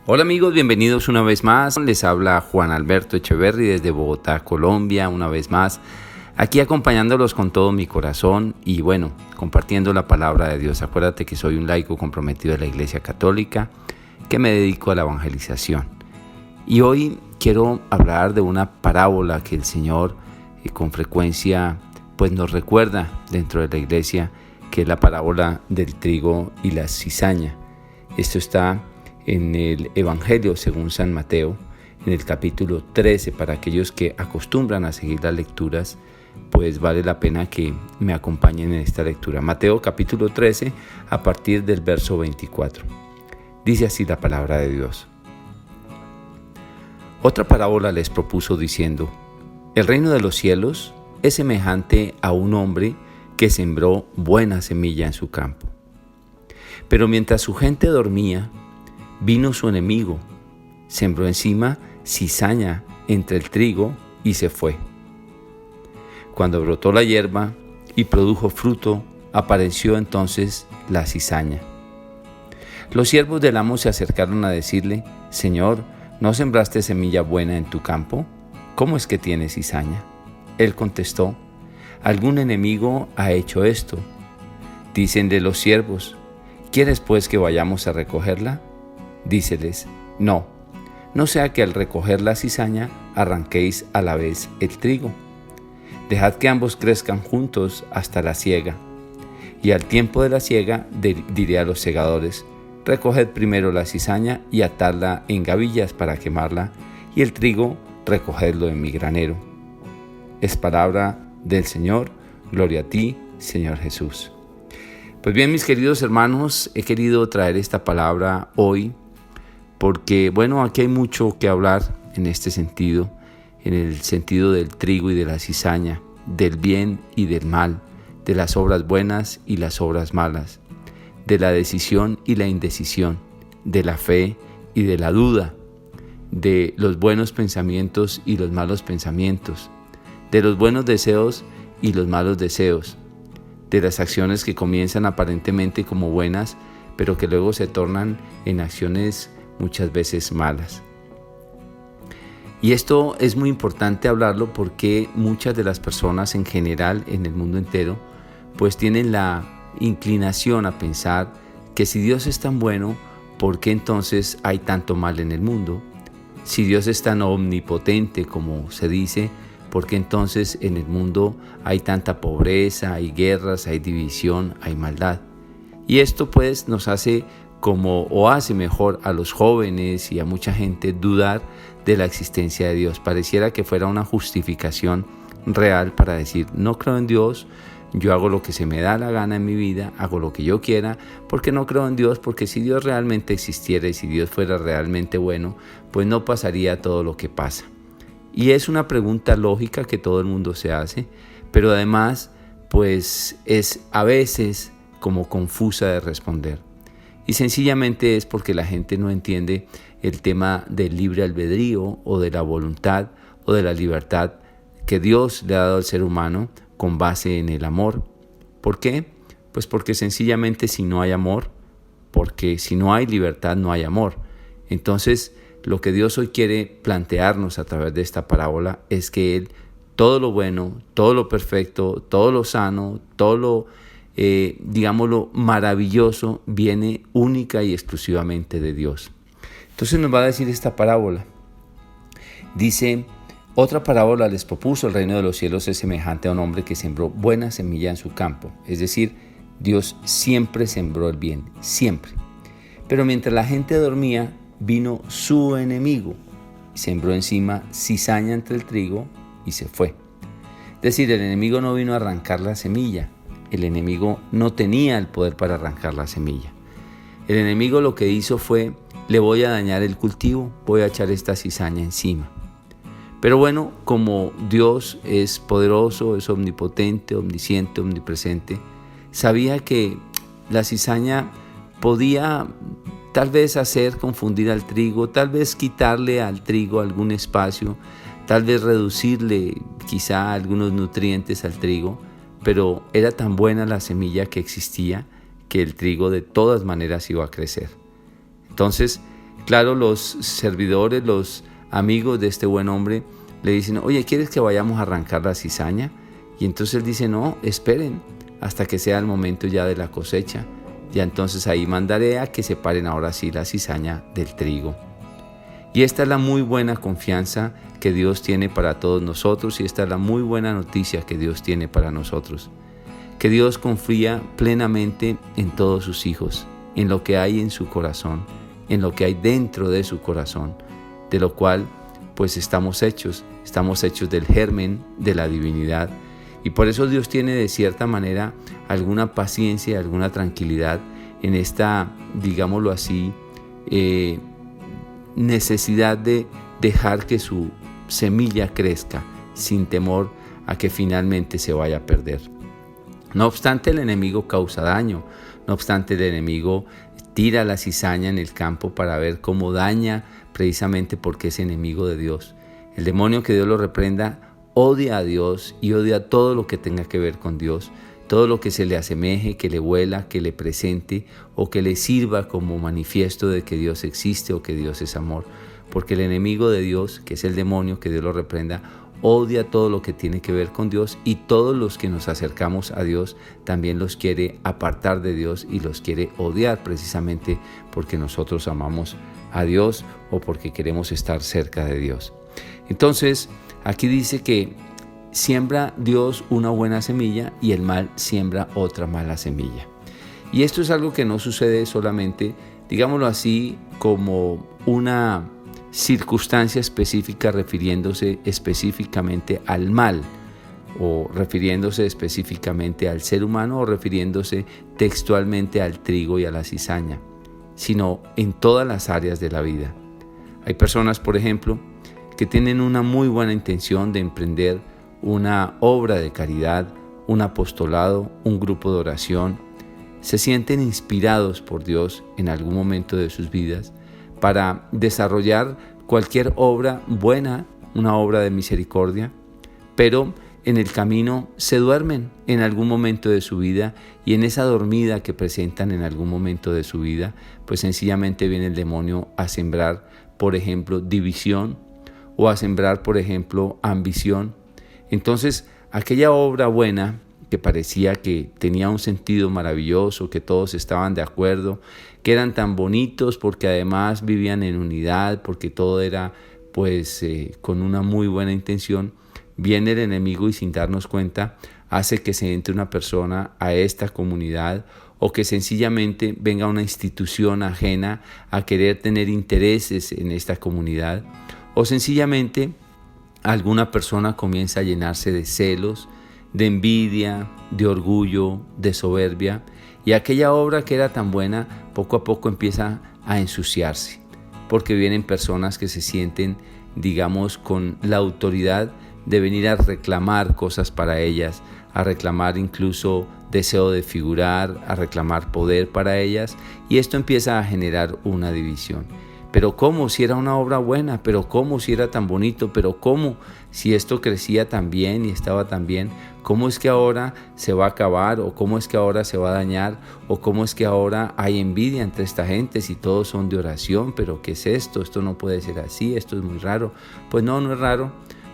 Hola amigos, bienvenidos una vez más. Les habla Juan Alberto Echeverry desde Bogotá, Colombia, una vez más. Aquí acompañándolos con todo mi corazón y compartiendo la palabra de Dios. Acuérdate que soy un laico comprometido de la Iglesia Católica, que me dedico a la evangelización. Y hoy quiero hablar de una parábola que el Señor con frecuencia nos recuerda dentro de la Iglesia, que es la parábola del trigo y la cizaña. Esto está en el Evangelio según San Mateo, en el capítulo 13. Para aquellos que acostumbran a seguir las lecturas, pues vale la pena que me acompañen en esta lectura. Mateo capítulo 13, a partir del verso 24. Dice así la palabra de Dios. Otra parábola les propuso diciendo: el reino de los cielos es semejante a un hombre que sembró buena semilla en su campo. Pero mientras su gente dormía, vino su enemigo, sembró encima cizaña entre el trigo y se fue. Cuando brotó la hierba y produjo fruto, apareció entonces la cizaña. Los siervos del amo se acercaron a decirle: Señor, ¿no sembraste semilla buena en tu campo? ¿Cómo es que tiene cizaña? Él contestó: algún enemigo ha hecho esto. Dícenle los siervos: ¿quieres pues que vayamos a recogerla? Díceles: no sea que al recoger la cizaña arranquéis a la vez el trigo. Dejad que ambos crezcan juntos hasta la siega. Y al tiempo de la siega diré a los segadores: recoged primero la cizaña y atadla en gavillas para quemarla, y el trigo recogedlo en mi granero. Es palabra del Señor. Gloria a ti, Señor Jesús. Pues bien, mis queridos hermanos, he querido traer esta palabra hoy porque, aquí hay mucho que hablar en este sentido, en el sentido del trigo y de la cizaña, del bien y del mal, de las obras buenas y las obras malas, de la decisión y la indecisión, de la fe y de la duda, de los buenos pensamientos y los malos pensamientos, de los buenos deseos y los malos deseos, de las acciones que comienzan aparentemente como buenas, pero que luego se tornan en acciones muchas veces malas. Y esto es muy importante hablarlo porque muchas de las personas en general en el mundo entero tienen la inclinación a pensar que si Dios es tan bueno, ¿por qué entonces hay tanto mal en el mundo? Si Dios es tan omnipotente como se dice, ¿por qué entonces en el mundo hay tanta pobreza, hay guerras, hay división, hay maldad? Y esto nos hace hace mejor a los jóvenes y a mucha gente dudar de la existencia de Dios. Pareciera que fuera una justificación real para decir: no creo en Dios, yo hago lo que se me da la gana en mi vida, hago lo que yo quiera, porque no creo en Dios, porque si Dios realmente existiera y si Dios fuera realmente bueno, pues no pasaría todo lo que pasa. Y es una pregunta lógica que todo el mundo se hace, pero además es a veces como confusa de responder. Y sencillamente es porque la gente no entiende el tema del libre albedrío o de la voluntad o de la libertad que Dios le ha dado al ser humano con base en el amor. ¿Por qué? Pues porque sencillamente si no hay amor, porque si no hay libertad no hay amor. Entonces lo que Dios hoy quiere plantearnos a través de esta parábola es que Él, todo lo bueno, todo lo perfecto, todo lo sano, todo lo digámoslo maravilloso, viene única y exclusivamente de Dios. Entonces nos va a decir esta parábola. Dice: otra parábola les propuso: el reino de los cielos es semejante a un hombre que sembró buena semilla en su campo. Es decir, Dios siempre sembró el bien, siempre. Pero mientras la gente dormía, vino su enemigo y sembró encima cizaña entre el trigo y se fue. Es decir, el enemigo no vino a arrancar la semilla. El enemigo no tenía el poder para arrancar la semilla. El enemigo lo que hizo fue: le voy a dañar el cultivo, voy a echar esta cizaña encima. Pero como Dios es poderoso, es omnipotente, omnisciente, omnipresente, sabía que la cizaña podía tal vez hacer confundir al trigo, tal vez quitarle al trigo algún espacio, tal vez reducirle quizá algunos nutrientes al trigo, pero era tan buena la semilla que existía que el trigo de todas maneras iba a crecer. Entonces, Claro, los servidores, los amigos de este buen hombre le dicen, oye, ¿quieres que vayamos a arrancar la cizaña? Y entonces él dice, no, esperen hasta que sea el momento ya de la cosecha. Ya entonces ahí mandaré a que separen ahora sí la cizaña del trigo. Y esta es la muy buena confianza que Dios tiene para todos nosotros, y esta es la muy buena noticia que Dios tiene para nosotros. Que Dios confía plenamente en todos sus hijos, en lo que hay en su corazón, en lo que hay dentro de su corazón, de lo cual pues estamos hechos del germen de la divinidad. Y por eso Dios tiene de cierta manera alguna paciencia, alguna tranquilidad en esta, digámoslo así, necesidad de dejar que su semilla crezca sin temor a que finalmente se vaya a perder. No obstante, el enemigo causa daño, no obstante, el enemigo tira la cizaña en el campo para ver cómo daña, precisamente porque es enemigo de Dios. El demonio, que Dios lo reprenda, odia a Dios y odia todo lo que tenga que ver con Dios, todo lo que se le asemeje, que le huela, que le presente o que le sirva como manifiesto de que Dios existe o que Dios es amor. Porque el enemigo de Dios, que es el demonio, que Dios lo reprenda, odia todo lo que tiene que ver con Dios, y todos los que nos acercamos a Dios también los quiere apartar de Dios y los quiere odiar, precisamente porque nosotros amamos a Dios o porque queremos estar cerca de Dios. Entonces, aquí dice que siembra Dios una buena semilla y el mal siembra otra mala semilla. Y esto es algo que no sucede solamente, digámoslo así, como una circunstancia específica refiriéndose específicamente al mal, o refiriéndose específicamente al ser humano, o refiriéndose textualmente al trigo y a la cizaña, sino en todas las áreas de la vida. Hay personas, por ejemplo, que tienen una muy buena intención de emprender una obra de caridad, un apostolado, un grupo de oración. Se sienten inspirados por Dios en algún momento de sus vidas para desarrollar cualquier obra buena, una obra de misericordia, pero en el camino se duermen en algún momento de su vida, y en esa dormida que presentan en algún momento de su vida, pues sencillamente viene el demonio a sembrar, por ejemplo, división, o a sembrar, por ejemplo, ambición. Entonces, aquella obra buena que parecía que tenía un sentido maravilloso, que todos estaban de acuerdo, que eran tan bonitos porque además vivían en unidad, porque todo era con una muy buena intención, viene el enemigo y sin darnos cuenta hace que se entre una persona a esta comunidad, o que sencillamente venga una institución ajena a querer tener intereses en esta comunidad, o sencillamente alguna persona comienza a llenarse de celos, de envidia, de orgullo, de soberbia, y aquella obra que era tan buena poco a poco empieza a ensuciarse, porque vienen personas que se sienten, digamos, con la autoridad de venir a reclamar cosas para ellas, a reclamar incluso deseo de figurar, a reclamar poder para ellas, y esto empieza a generar una división. Pero ¿cómo si era una obra buena? ¿Pero cómo si era tan bonito? ¿Pero cómo si esto crecía tan bien y estaba tan bien? ¿Cómo es que ahora se va a acabar? ¿O cómo es que ahora se va a dañar? ¿O cómo es que ahora hay envidia entre esta gente si todos son de oración? ¿Pero qué es esto? Esto no puede ser así, esto es muy raro. Pues no es raro.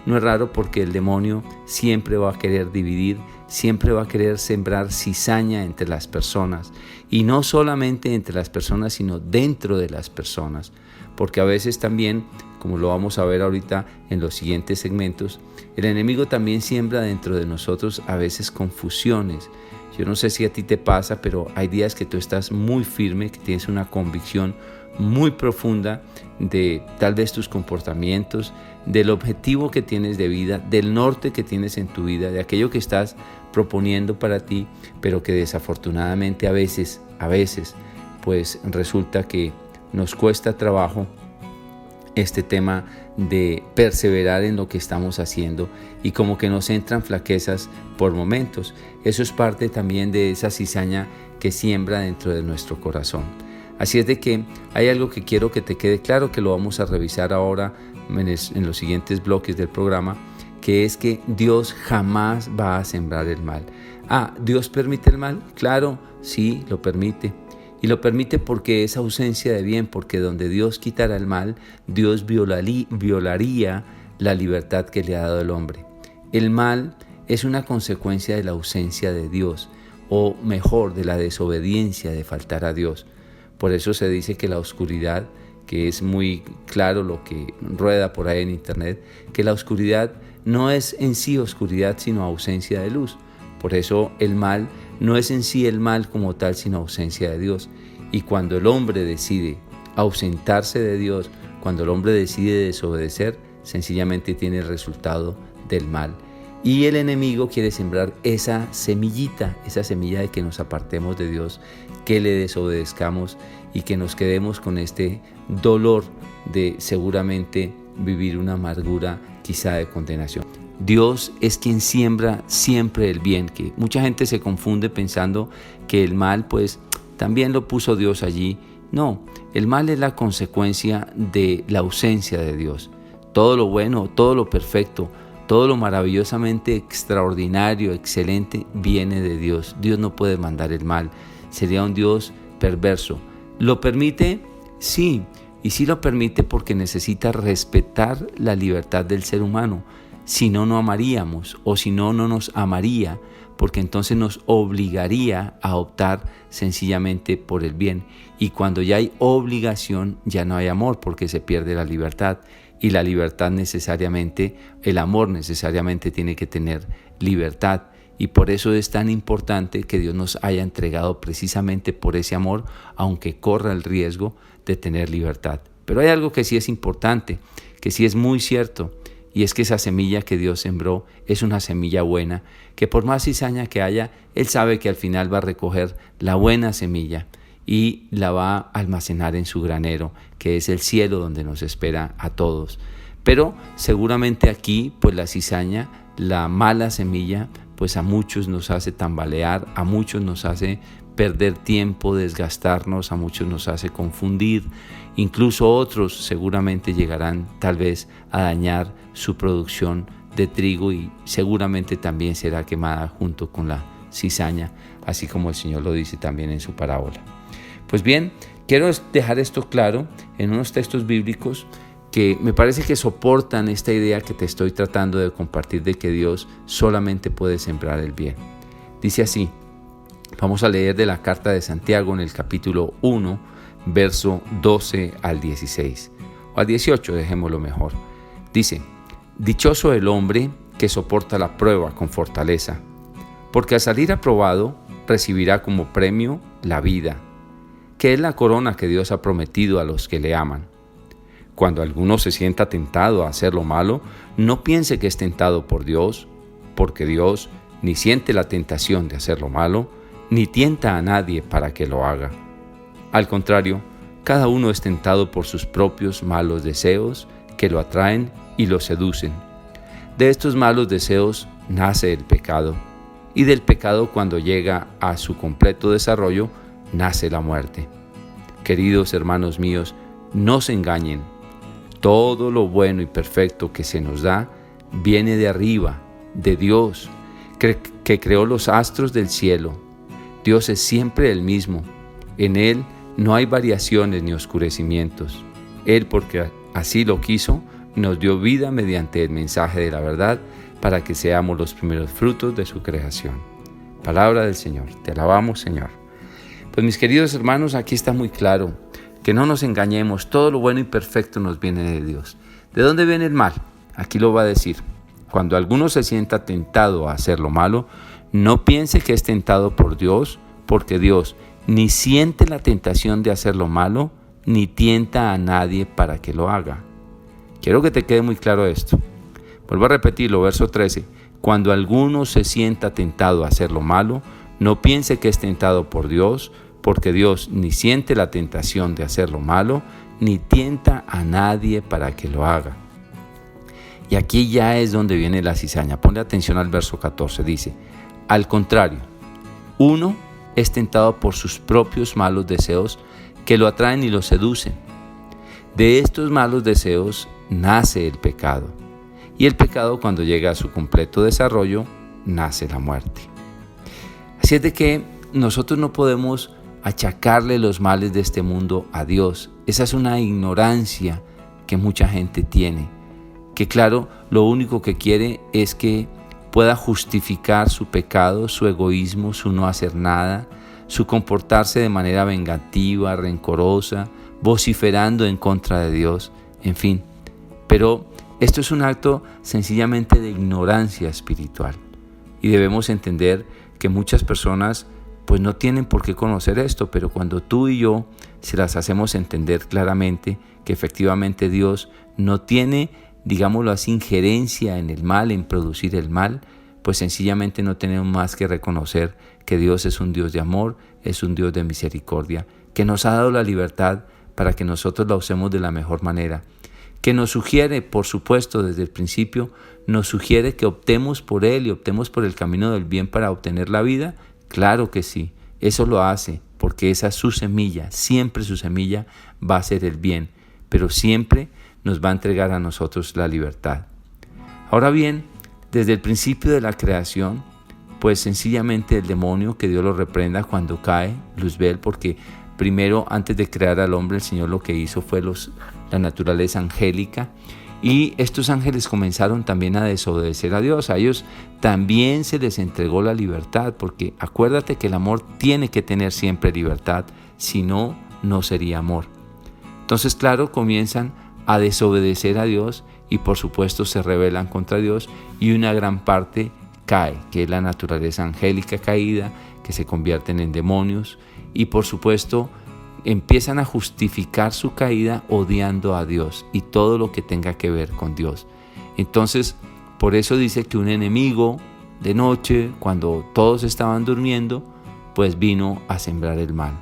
No es raro, porque el demonio siempre va a querer dividir, siempre va a querer sembrar cizaña entre las personas, y no solamente entre las personas, sino dentro de las personas, porque a veces también, como lo vamos a ver ahorita en los siguientes segmentos, el enemigo también siembra dentro de nosotros a veces confusiones. Yo no sé si a ti te pasa, pero hay días que tú estás muy firme, que tienes una convicción muy profunda de tal vez tus comportamientos, del objetivo que tienes de vida, del norte que tienes en tu vida, de aquello que estás proponiendo para ti, pero que desafortunadamente a veces, pues resulta que nos cuesta trabajo este tema de perseverar en lo que estamos haciendo, y como que nos entran flaquezas por momentos. Eso es parte también de esa cizaña que siembra dentro de nuestro corazón. Así es de que hay algo que quiero que te quede claro, que lo vamos a revisar ahora en los siguientes bloques del programa, que es que Dios jamás va a sembrar el mal. ¿Dios permite el mal? Claro, sí, lo permite. Y lo permite porque es ausencia de bien, porque donde Dios quitara el mal, Dios violaría la libertad que le ha dado el hombre. El mal es una consecuencia de la ausencia de Dios, o mejor, de la desobediencia, de faltar a Dios. Por eso se dice que la oscuridad, que es muy claro lo que rueda por ahí en internet, que la oscuridad no es en sí oscuridad, sino ausencia de luz. Por eso el mal no es en sí el mal como tal, sino ausencia de Dios. Y cuando el hombre decide ausentarse de Dios, cuando el hombre decide desobedecer, sencillamente tiene el resultado del mal. Y el enemigo quiere sembrar esa semilla de que nos apartemos de Dios, que le desobedezcamos y que nos quedemos con este dolor de seguramente vivir una amargura quizá de condenación. Dios es quien siembra siempre el bien, que mucha gente se confunde pensando que el mal pues también lo puso Dios allí. No, el mal es la consecuencia de la ausencia de Dios. Todo lo bueno, todo lo perfecto, todo lo maravillosamente extraordinario, excelente, viene de Dios. Dios no puede mandar el mal. Sería un Dios perverso. ¿Lo permite? Sí. Y sí lo permite porque necesita respetar la libertad del ser humano. Si no, no amaríamos. O si no, no nos amaría. Porque entonces nos obligaría a optar sencillamente por el bien. Y cuando ya hay obligación, ya no hay amor porque se pierde la libertad. Y la libertad necesariamente, el amor necesariamente tiene que tener libertad. Y por eso es tan importante que Dios nos haya entregado precisamente por ese amor, aunque corra el riesgo de tener libertad. Pero hay algo que sí es importante, que sí es muy cierto, y es que esa semilla que Dios sembró es una semilla buena, que por más cizaña que haya, Él sabe que al final va a recoger la buena semilla y la va a almacenar en su granero, que es el cielo donde nos espera a todos. Pero seguramente aquí, pues la cizaña, la mala semilla, pues a muchos nos hace tambalear, a muchos nos hace perder tiempo, desgastarnos, a muchos nos hace confundir, incluso otros seguramente llegarán tal vez a dañar su producción de trigo y seguramente también será quemada junto con la cizaña, así como el Señor lo dice también en su parábola. Pues bien, quiero dejar esto claro en unos textos bíblicos que me parece que soportan esta idea que te estoy tratando de compartir de que Dios solamente puede sembrar el bien. Dice así, vamos a leer de la carta de Santiago en el capítulo 1, verso 12 al 16, o al 18, dejémoslo mejor. Dice, dichoso el hombre que soporta la prueba con fortaleza, porque al salir aprobado recibirá como premio la vida, que es la corona que Dios ha prometido a los que le aman. Cuando alguno se sienta tentado a hacer lo malo, no piense que es tentado por Dios, porque Dios ni siente la tentación de hacer lo malo, ni tienta a nadie para que lo haga. Al contrario, cada uno es tentado por sus propios malos deseos que lo atraen y lo seducen. De estos malos deseos nace el pecado, y del pecado, cuando llega a su completo desarrollo, nace la muerte. Queridos hermanos míos, no se engañen. Todo lo bueno y perfecto que se nos da viene de arriba, de Dios, que creó los astros del cielo. Dios es siempre el mismo. En Él no hay variaciones ni oscurecimientos. Él, porque así lo quiso, nos dio vida mediante el mensaje de la verdad para que seamos los primeros frutos de su creación. Palabra del Señor. Te alabamos, Señor. Pues mis queridos hermanos, aquí está muy claro que no nos engañemos, todo lo bueno y perfecto nos viene de Dios. ¿De dónde viene el mal? Aquí lo va a decir. Cuando alguno se sienta tentado a hacer lo malo, no piense que es tentado por Dios, porque Dios ni siente la tentación de hacer lo malo, ni tienta a nadie para que lo haga. Quiero que te quede muy claro esto. Vuelvo a repetirlo, verso 13. Cuando alguno se sienta tentado a hacer lo malo, no piense que es tentado por Dios, porque Dios ni siente la tentación de hacer lo malo, ni tienta a nadie para que lo haga. Y aquí ya es donde viene la cizaña. Ponle atención al verso 14, dice, al contrario, uno es tentado por sus propios malos deseos que lo atraen y lo seducen. De estos malos deseos nace el pecado, y el pecado, cuando llega a su completo desarrollo, nace la muerte. Así es de que nosotros no podemos achacarle los males de este mundo a Dios. Esa es una ignorancia que mucha gente tiene, que claro, lo único que quiere es que pueda justificar su pecado, su egoísmo, su no hacer nada, su comportarse de manera vengativa, rencorosa, vociferando en contra de Dios, en fin. Pero esto es un acto sencillamente de ignorancia espiritual y debemos entender que muchas personas pues no tienen por qué conocer esto, pero cuando tú y yo se las hacemos entender claramente que efectivamente Dios no tiene, digámoslo así, injerencia en el mal, en producir el mal, pues sencillamente no tenemos más que reconocer que Dios es un Dios de amor, es un Dios de misericordia, que nos ha dado la libertad para que nosotros la usemos de la mejor manera, que nos sugiere, por supuesto, desde el principio, nos sugiere que optemos por Él y optemos por el camino del bien para obtener la vida. Claro que sí, eso lo hace, porque esa es su semilla, siempre su semilla va a ser el bien, pero siempre nos va a entregar a nosotros la libertad. Ahora bien, desde el principio de la creación, pues sencillamente el demonio, que Dios lo reprenda cuando cae, Luzbel, porque primero, antes de crear al hombre, el Señor lo que hizo fue la naturaleza angélica, y estos ángeles comenzaron también a desobedecer a Dios. A ellos también se les entregó la libertad, porque acuérdate que el amor tiene que tener siempre libertad, si no, no sería amor. Entonces, claro, comienzan a desobedecer a Dios y por supuesto se rebelan contra Dios y una gran parte cae, que es la naturaleza angélica caída, que se convierten en demonios y por supuesto empiezan a justificar su caída odiando a Dios y todo lo que tenga que ver con Dios. Entonces, por eso dice que un enemigo de noche, cuando todos estaban durmiendo, pues vino a sembrar el mal.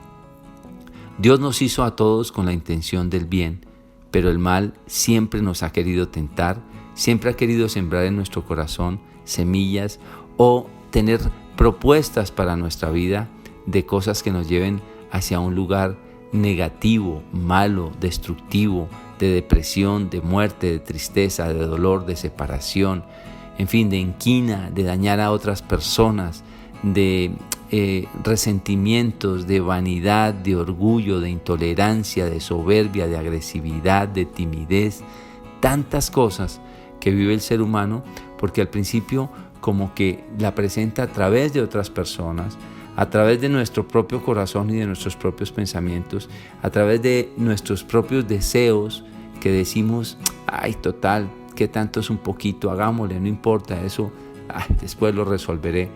Dios nos hizo a todos con la intención del bien, pero el mal siempre nos ha querido tentar, siempre ha querido sembrar en nuestro corazón semillas o tener propuestas para nuestra vida de cosas que nos lleven hacia un lugar negativo, malo, destructivo, de depresión, de muerte, de tristeza, de dolor, de separación, en fin, de inquina, de dañar a otras personas, de resentimientos, de vanidad, de orgullo, de intolerancia, de soberbia, de agresividad, de timidez, tantas cosas que vive el ser humano, porque al principio como que la presenta a través de otras personas, a través de nuestro propio corazón y de nuestros propios pensamientos, a través de nuestros propios deseos que decimos, ay, total, ¿qué tanto es un poquito? Hagámosle, no importa, eso después lo resolveré.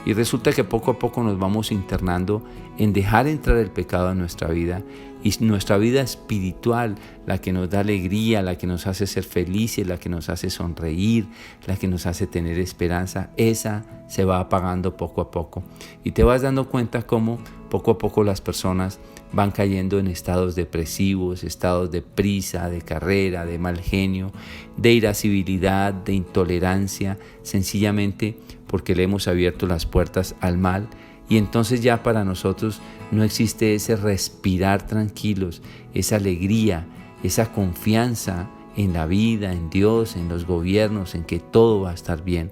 Y resulta que poco a poco nos vamos internando en dejar entrar el pecado en nuestra vida y nuestra vida espiritual, la que nos da alegría, la que nos hace ser felices, la que nos hace sonreír, la que nos hace tener esperanza, esa se va apagando poco a poco. Y te vas dando cuenta cómo poco a poco las personas van cayendo en estados depresivos, estados de prisa, de carrera, de mal genio, de irascibilidad, de intolerancia, sencillamente porque le hemos abierto las puertas al mal y entonces ya para nosotros no existe ese respirar tranquilos, esa alegría, esa confianza en la vida, en Dios, en los gobiernos, en que todo va a estar bien.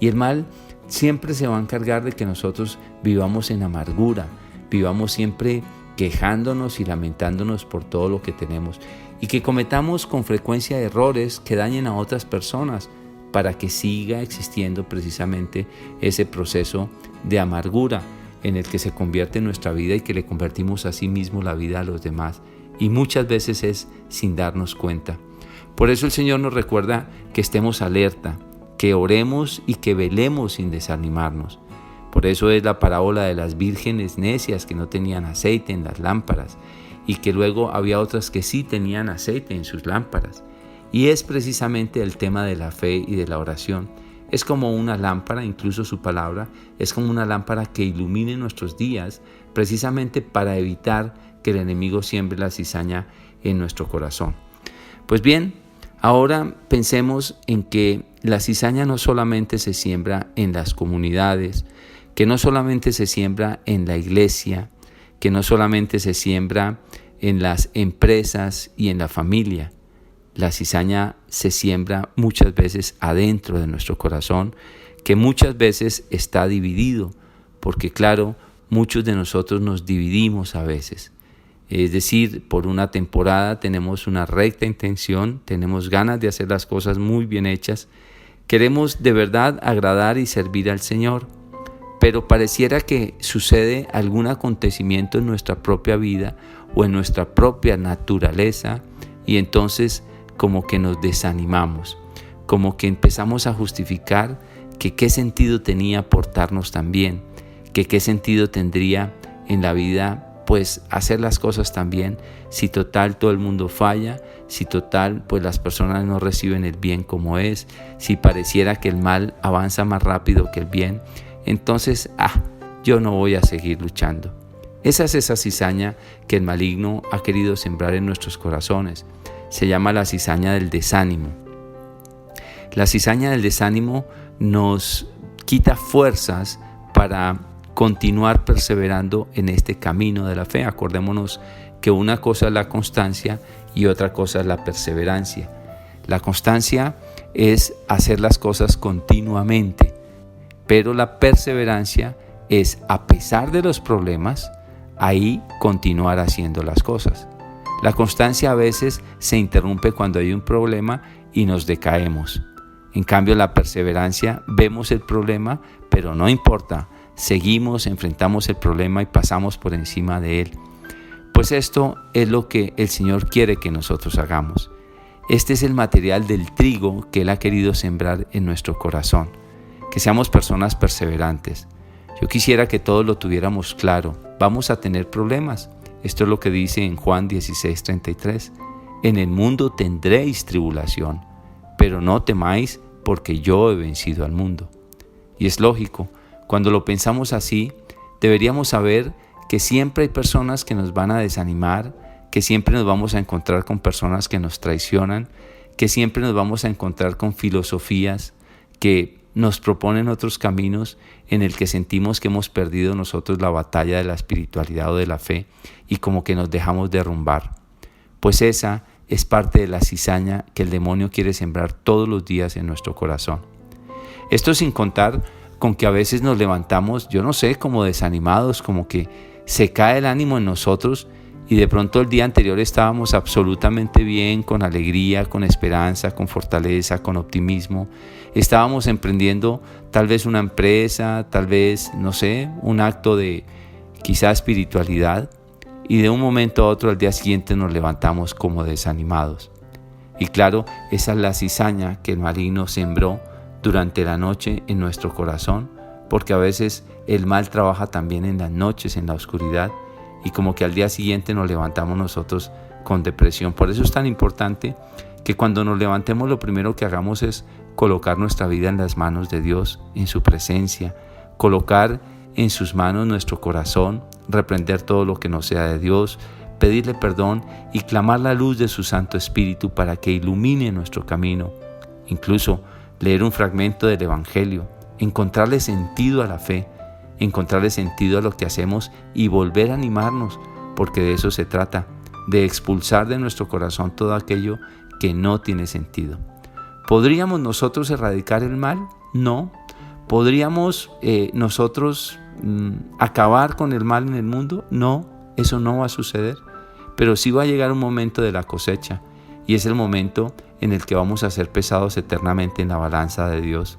Y el mal siempre se va a encargar de que nosotros vivamos en amargura, vivamos siempre quejándonos y lamentándonos por todo lo que tenemos y que cometamos con frecuencia errores que dañen a otras personas para que siga existiendo precisamente ese proceso de amargura en el que se convierte nuestra vida y que le convertimos a sí mismo la vida a los demás y muchas veces es sin darnos cuenta. Por eso el Señor nos recuerda que estemos alerta, que oremos y que velemos sin desanimarnos. Por eso es la parábola de las vírgenes necias que no tenían aceite en las lámparas y que luego había otras que sí tenían aceite en sus lámparas. Y es precisamente el tema de la fe y de la oración. Es como una lámpara, incluso su palabra, es como una lámpara que ilumine nuestros días precisamente para evitar que el enemigo siembre la cizaña en nuestro corazón. Pues bien, ahora pensemos en que la cizaña no solamente se siembra en las comunidades, que no solamente se siembra en la iglesia, que no solamente se siembra en las empresas y en la familia. La cizaña se siembra muchas veces adentro de nuestro corazón, que muchas veces está dividido, porque claro, muchos de nosotros nos dividimos a veces. Es decir, por una temporada tenemos una recta intención, tenemos ganas de hacer las cosas muy bien hechas, queremos de verdad agradar y servir al Señor, pero pareciera que sucede algún acontecimiento en nuestra propia vida o en nuestra propia naturaleza y entonces como que nos desanimamos, como que empezamos a justificar que qué sentido tenía portarnos tan bien, que qué sentido tendría en la vida pues hacer las cosas tan bien, si total todo el mundo falla, si total pues las personas no reciben el bien como es, si pareciera que el mal avanza más rápido que el bien, entonces yo no voy a seguir luchando. Esa es esa cizaña que el maligno ha querido sembrar en nuestros corazones. Se llama la cizaña del desánimo. La cizaña del desánimo nos quita fuerzas para continuar perseverando en este camino de la fe. Acordémonos que una cosa es la constancia y otra cosa es la perseverancia. La constancia es hacer las cosas continuamente, pero la perseverancia es, a pesar de los problemas, ahí continuar haciendo las cosas. La constancia a veces se interrumpe cuando hay un problema y nos decaemos. En cambio, la perseverancia, vemos el problema, pero no importa, seguimos, enfrentamos el problema y pasamos por encima de él. Pues esto es lo que el Señor quiere que nosotros hagamos. Este es el material del trigo que Él ha querido sembrar en nuestro corazón, que seamos personas perseverantes. Yo quisiera que todos lo tuviéramos claro. Vamos a tener problemas. Esto es lo que dice en Juan 16:33. En el mundo tendréis tribulación, pero no temáis porque yo he vencido al mundo. Y es lógico, cuando lo pensamos así, deberíamos saber que siempre hay personas que nos van a desanimar, que siempre nos vamos a encontrar con personas que nos traicionan, que siempre nos vamos a encontrar con filosofías que nos proponen otros caminos en el que sentimos que hemos perdido nosotros la batalla de la espiritualidad o de la fe y como que nos dejamos derrumbar. Pues esa es parte de la cizaña que el demonio quiere sembrar todos los días en nuestro corazón. Esto sin contar con que a veces nos levantamos, yo no sé, como desanimados, como que se cae el ánimo en nosotros y de pronto el día anterior estábamos absolutamente bien, con alegría, con esperanza, con fortaleza, con optimismo. Estábamos emprendiendo tal vez una empresa, tal vez, no sé, un acto de quizá espiritualidad y de un momento a otro al día siguiente nos levantamos como desanimados. Y claro, esa es la cizaña que el maligno sembró durante la noche en nuestro corazón, porque a veces el mal trabaja también en las noches, en la oscuridad, y como que al día siguiente nos levantamos nosotros con depresión. Por eso es tan importante que cuando nos levantemos lo primero que hagamos es colocar nuestra vida en las manos de Dios, en su presencia, colocar en sus manos nuestro corazón, reprender todo lo que no sea de Dios, pedirle perdón y clamar la luz de su Santo Espíritu para que ilumine nuestro camino. Incluso leer un fragmento del Evangelio, encontrarle sentido a la fe, encontrarle sentido a lo que hacemos y volver a animarnos, porque de eso se trata, de expulsar de nuestro corazón todo aquello que no tiene sentido. ¿Podríamos nosotros erradicar el mal? No. ¿Podríamos nosotros acabar con el mal en el mundo? No, eso no va a suceder. Pero sí va a llegar un momento de la cosecha y es el momento en el que vamos a ser pesados eternamente en la balanza de Dios.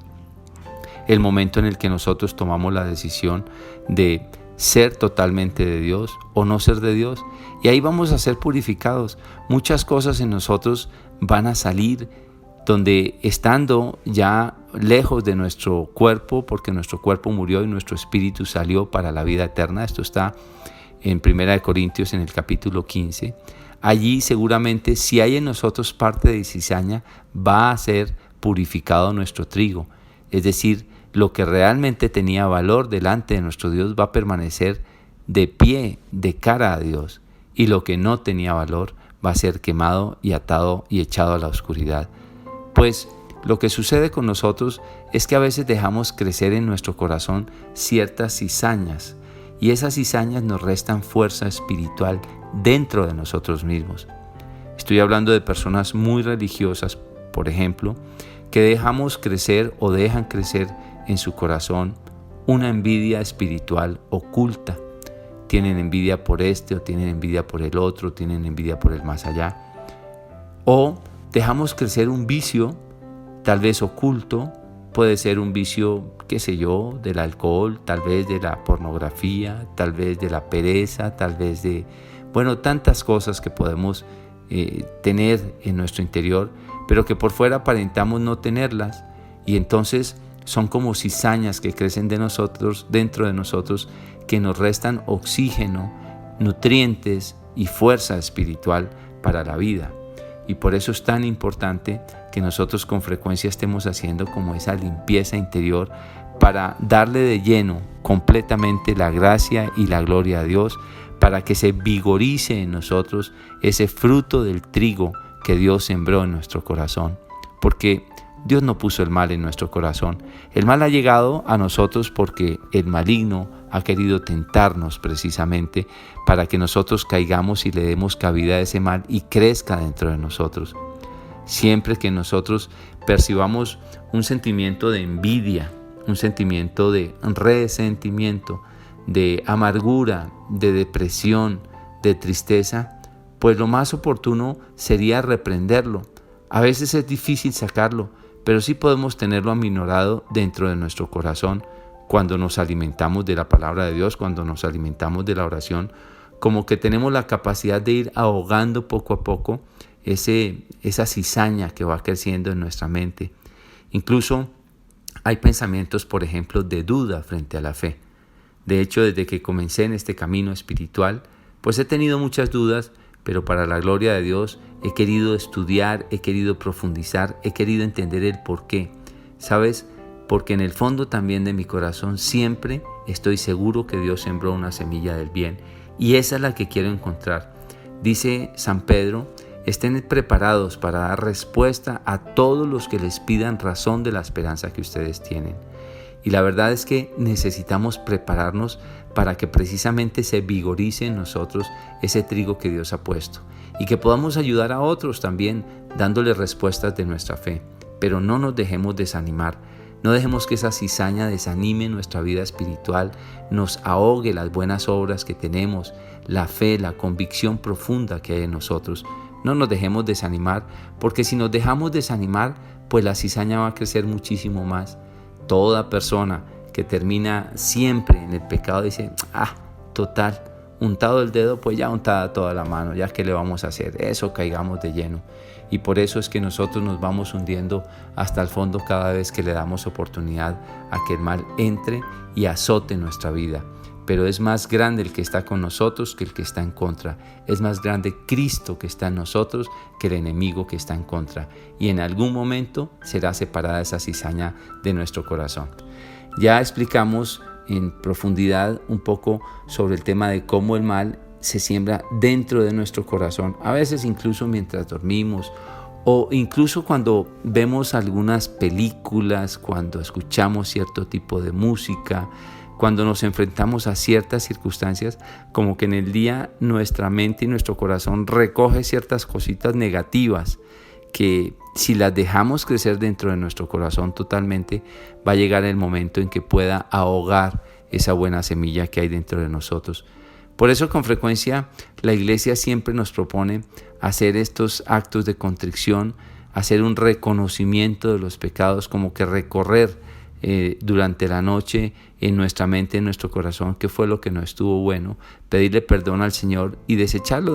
El momento en el que nosotros tomamos la decisión de ser totalmente de Dios o no ser de Dios. Y ahí vamos a ser purificados. Muchas cosas en nosotros van a salir donde estando ya lejos de nuestro cuerpo, porque nuestro cuerpo murió y nuestro espíritu salió para la vida eterna. Esto está en 1 Corintios en el capítulo 15. Allí seguramente si hay en nosotros parte de cizaña, va a ser purificado nuestro trigo. Es decir, lo que realmente tenía valor delante de nuestro Dios va a permanecer de pie, de cara a Dios. Y lo que no tenía valor va a ser quemado y atado y echado a la oscuridad. Pues lo que sucede con nosotros es que a veces dejamos crecer en nuestro corazón ciertas cizañas. Y esas cizañas nos restan fuerza espiritual dentro de nosotros mismos. Estoy hablando de personas muy religiosas, por ejemplo, que dejamos crecer o dejan crecer en su corazón una envidia espiritual oculta. Tienen envidia por este, o tienen envidia por el otro, tienen envidia por el más allá. O dejamos crecer un vicio, tal vez oculto. Puede ser un vicio, qué sé yo, del alcohol, tal vez de la pornografía, tal vez de la pereza, tal vez de, tantas cosas que podemos tener en nuestro interior, pero que por fuera aparentamos no tenerlas, y entonces son como cizañas que crecen dentro de nosotros, que nos restan oxígeno, nutrientes y fuerza espiritual para la vida. Y por eso es tan importante que nosotros con frecuencia estemos haciendo como esa limpieza interior para darle de lleno completamente la gracia y la gloria a Dios, para que se vigorice en nosotros ese fruto del trigo que Dios sembró en nuestro corazón. Porque Dios no puso el mal en nuestro corazón. El mal ha llegado a nosotros porque el maligno ha querido tentarnos precisamente para que nosotros caigamos y le demos cabida a ese mal y crezca dentro de nosotros. Siempre que nosotros percibamos un sentimiento de envidia, un sentimiento de resentimiento, de amargura, de depresión, de tristeza, pues lo más oportuno sería reprenderlo. A veces es difícil sacarlo, pero sí podemos tenerlo aminorado dentro de nuestro corazón cuando nos alimentamos de la palabra de Dios, cuando nos alimentamos de la oración, como que tenemos la capacidad de ir ahogando poco a poco esa cizaña que va creciendo en nuestra mente. Incluso hay pensamientos, por ejemplo, de duda frente a la fe. De hecho, desde que comencé en este camino espiritual, pues he tenido muchas dudas, pero para la gloria de Dios he querido estudiar, he querido profundizar, he querido entender el por qué. ¿Sabes? Porque en el fondo también de mi corazón siempre estoy seguro que Dios sembró una semilla del bien, y esa es la que quiero encontrar. Dice San Pedro: estén preparados para dar respuesta a todos los que les pidan razón de la esperanza que ustedes tienen. Y la verdad es que necesitamos prepararnos para que precisamente se vigorice en nosotros ese trigo que Dios ha puesto, y que podamos ayudar a otros también dándoles respuestas de nuestra fe. Pero no nos dejemos desanimar, no dejemos que esa cizaña desanime nuestra vida espiritual, nos ahogue las buenas obras que tenemos, la fe, la convicción profunda que hay en nosotros. No nos dejemos desanimar, porque si nos dejamos desanimar, pues la cizaña va a crecer muchísimo más. Toda persona que termina siempre en el pecado dice: total, untado el dedo, pues ya untada toda la mano, ya que le vamos a hacer, eso caigamos de lleno. Y por eso es que nosotros nos vamos hundiendo hasta el fondo cada vez que le damos oportunidad a que el mal entre y azote nuestra vida. Pero es más grande el que está con nosotros que el que está en contra. Es más grande Cristo que está en nosotros que el enemigo que está en contra. Y en algún momento será separada esa cizaña de nuestro corazón. Ya explicamos en profundidad un poco sobre el tema de cómo el mal se siembra dentro de nuestro corazón. A veces incluso mientras dormimos, o incluso cuando vemos algunas películas, cuando escuchamos cierto tipo de música, cuando nos enfrentamos a ciertas circunstancias, como que en el día nuestra mente y nuestro corazón recoge ciertas cositas negativas que si las dejamos crecer dentro de nuestro corazón totalmente, va a llegar el momento en que pueda ahogar esa buena semilla que hay dentro de nosotros. Por eso con frecuencia la Iglesia siempre nos propone hacer estos actos de contrición, hacer un reconocimiento de los pecados, como que recorrer durante la noche en nuestra mente, en nuestro corazón, qué fue lo que no estuvo bueno, pedirle perdón al Señor y desecharlo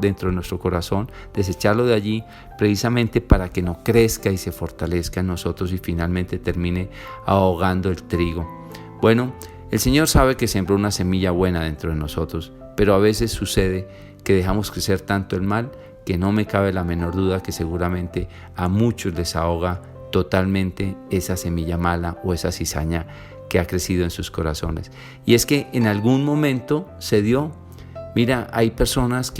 dentro de nuestro corazón, desecharlo de allí precisamente para que no crezca y se fortalezca en nosotros y finalmente termine ahogando el trigo. Bueno, el Señor sabe que sembró una semilla buena dentro de nosotros, pero a veces sucede que dejamos crecer tanto el mal que no me cabe la menor duda que seguramente a muchos les ahoga totalmente esa semilla mala o esa cizaña que ha crecido en sus corazones. Y es que en algún momento se dio. Mira, hay personas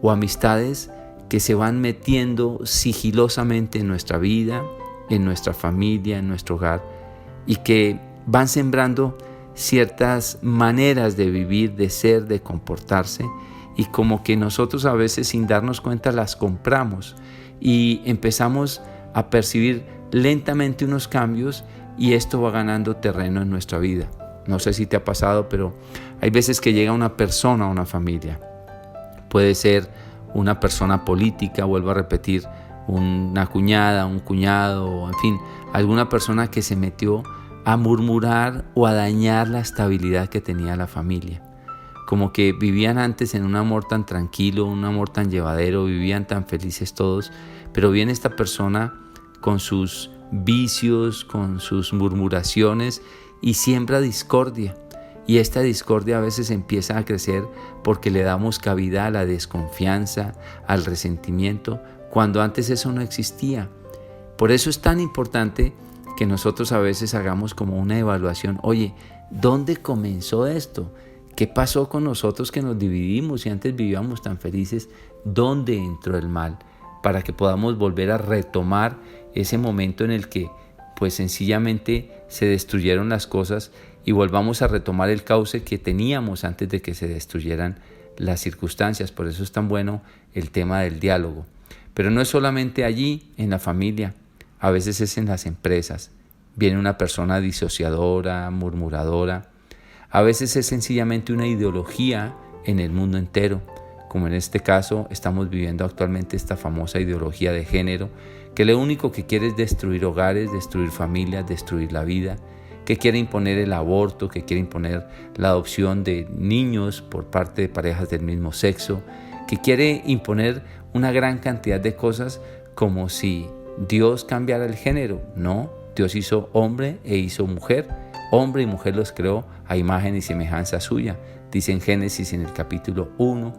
o amistades que se van metiendo sigilosamente en nuestra vida, en nuestra familia, en nuestro hogar, y que van sembrando ciertas maneras de vivir, de ser, de comportarse, y como que nosotros a veces sin darnos cuenta las compramos y empezamos a percibir lentamente unos cambios, y esto va ganando terreno en nuestra vida. No sé si te ha pasado, pero hay veces que llega una persona a una familia. Puede ser una persona política, vuelvo a repetir, una cuñada, un cuñado, en fin, alguna persona que se metió a murmurar o a dañar la estabilidad que tenía la familia. Como que vivían antes en un amor tan tranquilo, un amor tan llevadero, vivían tan felices todos, pero viene esta persona con sus vicios, con sus murmuraciones y siembra discordia. Y esta discordia a veces empieza a crecer porque le damos cabida a la desconfianza, al resentimiento, cuando antes eso no existía. Por eso es tan importante que nosotros a veces hagamos como una evaluación. Oye, ¿dónde comenzó esto? ¿Qué pasó con nosotros que nos dividimos y antes vivíamos tan felices? ¿Dónde entró el mal? Para que podamos volver a retomar ese momento en el que pues sencillamente se destruyeron las cosas y volvamos a retomar el cauce que teníamos antes de que se destruyeran las circunstancias. Por eso es tan bueno el tema del diálogo. Pero no es solamente allí, en la familia, a veces es en las empresas. Viene una persona disociadora, murmuradora. A veces es sencillamente una ideología en el mundo entero, como en este caso estamos viviendo actualmente esta famosa ideología de género, que lo único que quiere es destruir hogares, destruir familias, destruir la vida, que quiere imponer el aborto, que quiere imponer la adopción de niños por parte de parejas del mismo sexo, que quiere imponer una gran cantidad de cosas como si Dios cambiara el género. No, Dios hizo hombre e hizo mujer. Hombre y mujer los creó a imagen y semejanza suya. Dice en Génesis en el capítulo 1,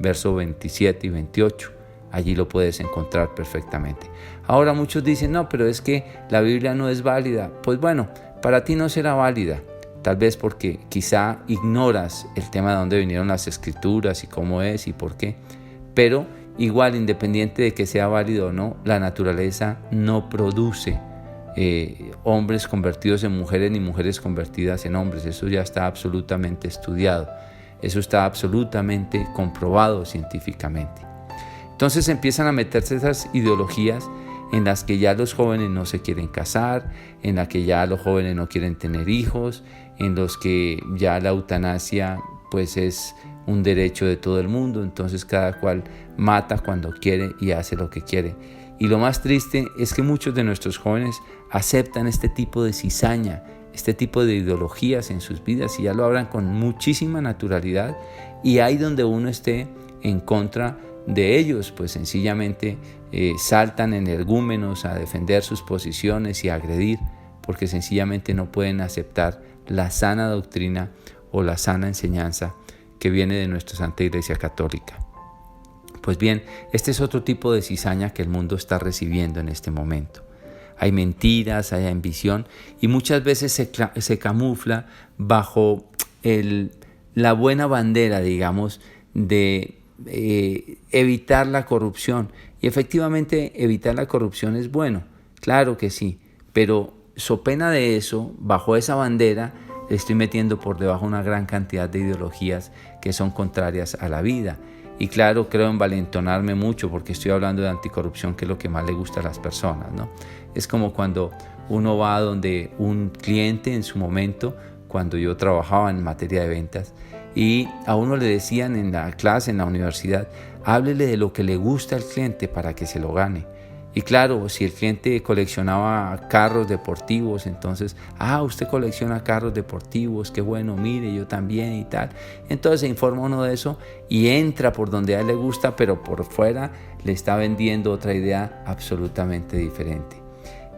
versos 27 y 28. Allí lo puedes encontrar perfectamente. Ahora muchos dicen, no, pero es que la Biblia no es válida. Pues bueno, para ti no será válida. Tal vez porque quizá ignoras el tema de dónde vinieron las escrituras y cómo es y por qué. Pero igual, independiente de que sea válido o no, la naturaleza no produce hombres convertidos en mujeres ni mujeres convertidas en hombres. Eso ya está absolutamente estudiado. Eso está absolutamente comprobado científicamente. Entonces empiezan a meterse esas ideologías en las que ya los jóvenes no se quieren casar, en las que ya los jóvenes no quieren tener hijos, en los que ya la eutanasia pues es un derecho de todo el mundo, entonces cada cual mata cuando quiere y hace lo que quiere. Y lo más triste es que muchos de nuestros jóvenes aceptan este tipo de cizaña, este tipo de ideologías en sus vidas y ya lo hablan con muchísima naturalidad, y ahí donde uno esté en contra de ellos, pues sencillamente saltan energúmenos a defender sus posiciones y a agredir, porque sencillamente no pueden aceptar la sana doctrina o la sana enseñanza que viene de nuestra Santa Iglesia Católica. Pues bien, este es otro tipo de cizaña que el mundo está recibiendo en este momento. Hay mentiras, hay ambición y muchas veces se camufla bajo la buena bandera, digamos, de evitar la corrupción. Y efectivamente evitar la corrupción es bueno, claro que sí, pero so pena de eso, bajo esa bandera, estoy metiendo por debajo una gran cantidad de ideologías que son contrarias a la vida. Y claro, creo envalentonarme mucho porque estoy hablando de anticorrupción, que es lo que más le gusta a las personas, ¿no? Es como cuando uno va a donde un cliente en su momento, cuando yo trabajaba en materia de ventas, y a uno le decían en la clase, en la universidad, háblele de lo que le gusta al cliente para que se lo gane. Y claro, si el cliente coleccionaba carros deportivos, entonces, usted colecciona carros deportivos, qué bueno, mire, yo también y tal. Entonces se informa uno de eso y entra por donde a él le gusta, pero por fuera le está vendiendo otra idea absolutamente diferente.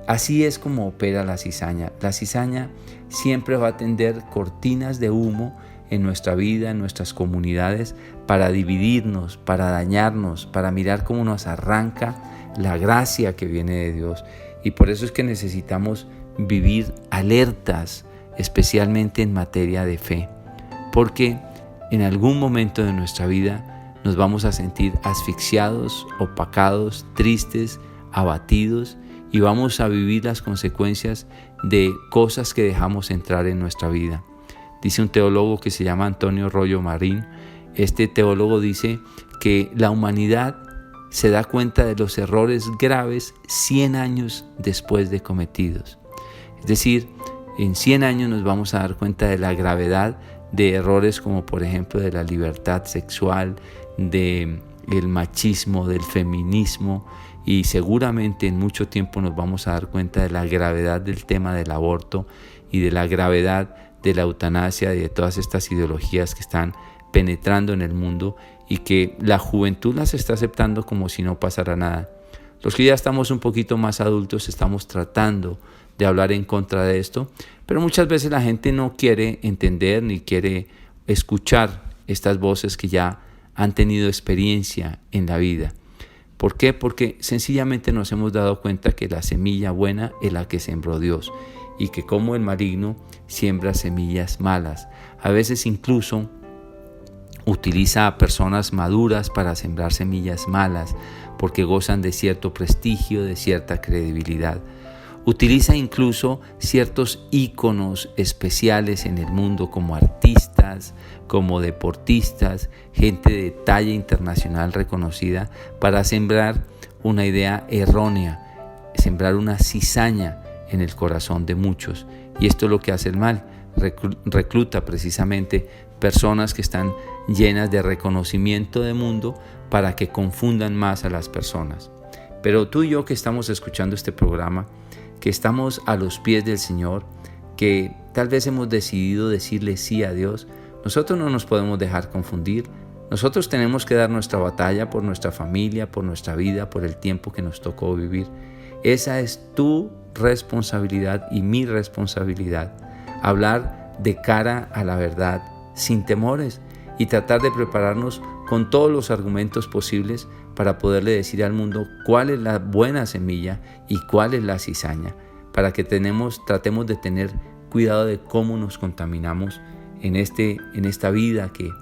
Así es como opera la cizaña. La cizaña siempre va a tender cortinas de humo en nuestra vida, en nuestras comunidades, para dividirnos, para dañarnos, para mirar cómo nos arranca la gracia que viene de Dios. Y por eso es que necesitamos vivir alertas, especialmente en materia de fe, porque en algún momento de nuestra vida nos vamos a sentir asfixiados, opacados, tristes, abatidos, y vamos a vivir las consecuencias de cosas que dejamos entrar en nuestra vida. Dice un teólogo que se llama Antonio Rollo Marín. Este teólogo dice que la humanidad se da cuenta de los errores graves 100 años después de cometidos. Es decir, en 100 años nos vamos a dar cuenta de la gravedad de errores como por ejemplo de la libertad sexual, del machismo, del feminismo, y seguramente en mucho tiempo nos vamos a dar cuenta de la gravedad del tema del aborto y de la gravedad de la eutanasia y de todas estas ideologías que están penetrando en el mundo y que la juventud las está aceptando como si no pasara nada. Los que ya estamos un poquito más adultos estamos tratando de hablar en contra de esto, pero muchas veces la gente no quiere entender ni quiere escuchar estas voces que ya han tenido experiencia en la vida. ¿Por qué? Porque sencillamente nos hemos dado cuenta que la semilla buena es la que sembró Dios y que como el maligno siembra semillas malas. A veces incluso utiliza a personas maduras para sembrar semillas malas porque gozan de cierto prestigio, de cierta credibilidad. Utiliza incluso ciertos íconos especiales en el mundo como artistas, como deportistas, gente de talla internacional reconocida para sembrar una idea errónea, sembrar una cizaña en el corazón de muchos. Y esto es lo que hace el mal, recluta precisamente personas que están llenas de reconocimiento de mundo para que confundan más a las personas. Pero tú y yo que estamos escuchando este programa, que estamos a los pies del Señor, que tal vez hemos decidido decirle sí a Dios, nosotros no nos podemos dejar confundir. Nosotros tenemos que dar nuestra batalla por nuestra familia, por nuestra vida, por el tiempo que nos tocó vivir. Esa es tu responsabilidad y mi responsabilidad. Hablar de cara a la verdad, sin temores, y tratar de prepararnos con todos los argumentos posibles para poderle decir al mundo cuál es la buena semilla y cuál es la cizaña, para que tratemos de tener cuidado de cómo nos contaminamos en esta vida que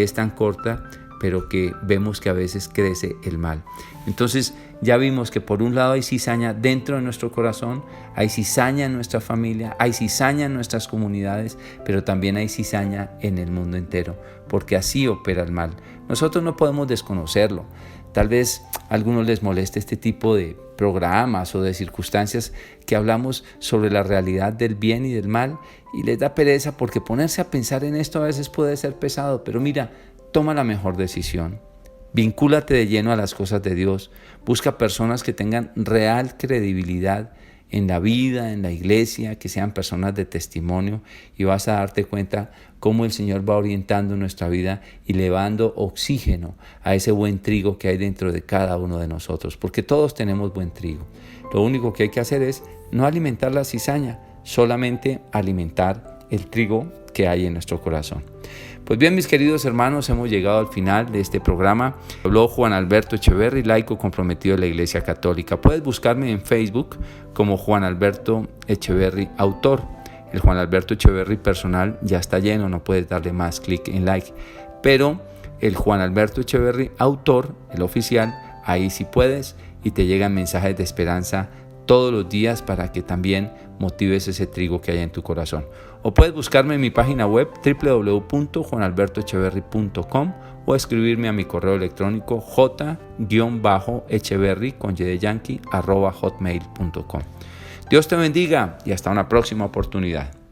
es tan corta, pero que vemos que a veces crece el mal. Entonces ya vimos que por un lado hay cizaña dentro de nuestro corazón, hay cizaña en nuestra familia, hay cizaña en nuestras comunidades, pero también hay cizaña en el mundo entero, porque así opera el mal. Nosotros no podemos desconocerlo. Tal vez a algunos les moleste este tipo de programas o de circunstancias que hablamos sobre la realidad del bien y del mal y les da pereza porque ponerse a pensar en esto a veces puede ser pesado, pero mira, toma la mejor decisión. Vincúlate de lleno a las cosas de Dios. Busca personas que tengan real credibilidad en la vida, en la iglesia, que sean personas de testimonio, y vas a darte cuenta cómo el Señor va orientando nuestra vida y le va dando oxígeno a ese buen trigo que hay dentro de cada uno de nosotros, porque todos tenemos buen trigo. Lo único que hay que hacer es no alimentar la cizaña, solamente alimentar el trigo que hay en nuestro corazón. Pues bien, mis queridos hermanos, hemos llegado al final de este programa. Habló Juan Alberto Echeverry, laico comprometido de la Iglesia Católica. Puedes buscarme en Facebook como Juan Alberto Echeverry, autor. El Juan Alberto Echeverry personal ya está lleno, no puedes darle más clic en like. Pero el Juan Alberto Echeverry, autor, el oficial, ahí sí puedes y te llegan mensajes de esperanza todos los días para que también motives ese trigo que hay en tu corazón. O puedes buscarme en mi página web www.juanalbertoecheverry.com o escribirme a mi correo electrónico j-echeverry@hotmail.com. Dios te bendiga y hasta una próxima oportunidad.